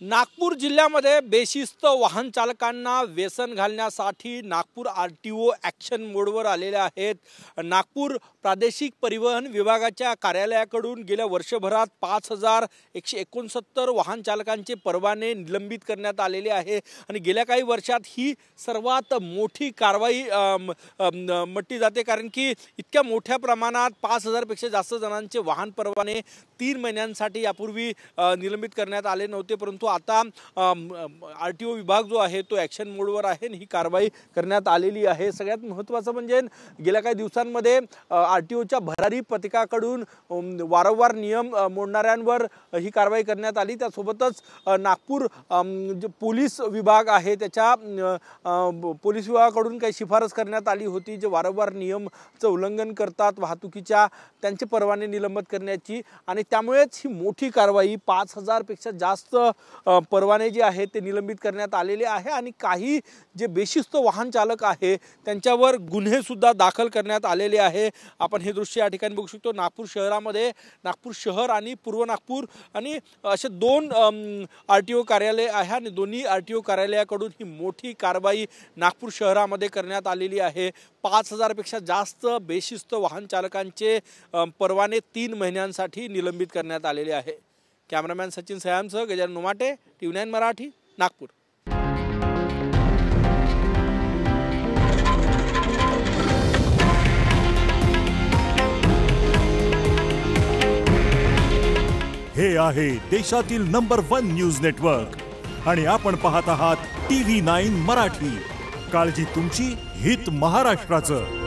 नागपूर जिल्ह्यामध्ये बेशिस्त वाहन चालकांना व्यसन घालण्यासाठी नागपूर आरटीओ ॲक्शन मोडवर आलेले आहेत। नागपूर प्रादेशिक परिवहन विभागाच्या कार्यालयाकडून गेल्या वर्षभरात 5169 वाहन चालकांचे परवाने निलंबित करण्यात आलेले आहे आणि गेल्या काही वर्षात ही सर्वात मोठी कारवाई म्हटली जाते, कारण की इतक्या मोठ्या प्रमाणात 5000 पेक्षा जास्त जणांचे वाहन परवाने 3 महिन्यांसाठी यापूर्वी निलंबित करण्यात आले नव्हते। परंतु आता आरटीओ विभाग जो आहे तो ॲक्शन मोडवर आहे आणि ही कारवाई करण्यात आलेली आहे। सगळ्यात महत्त्वाचं म्हणजे गेल्या काही दिवसांमध्ये आरटीओच्या भरारी पथकाकडून वारंवार नियम मोडणाऱ्यांवर ही कारवाई करण्यात आली। त्यासोबतच नागपूर पोलीस विभाग आहे त्याच्या पोलीस विभागाकडून काही शिफारस करण्यात आली होती, जे वारंवार नियमचं उल्लंघन करतात वाहतुकीच्या त्यांचे परवाने निलंबित करण्याची, आणि त्यामुळेच ही मोठी कारवाई 5000 पेक्षा जास्त परवाने जे आहेत ते निलंबित करण्यात आलेले आहे आणि काही जे बेशिस्त वाहन चालक आहे त्यांच्यावर गुन्हे सुद्धा दाखल करण्यात आलेले आहे। आपण हे दृश्य या ठिकाणी बघू शकतो। नागपूर शहरामध्ये नागपूर शहर आणि पूर्व नागपूर आणि असे 2 आरटीओ कार्यालय आहे आणि दोन्ही आरटीओ कार्यालयाकडून ही मोठी कारवाई नागपूर शहरामध्ये करण्यात आलेली आहे। 5000 पेक्षा जास्त बेशिस्त वाहन चालकांचे परवाने 3 महिन्यांसाठी निलंबित करण्यात आलेले आहे। कॅमेरामॅन सचिन सयामसह गजानन नुमाटे, TV9 मराठी, नागपूर। हे आहे देशातील नंबर 1 न्यूज नेटवर्क आणि आपण पाहत आहात TV9 मराठी। काळजी तुमची, हित महाराष्ट्राचं।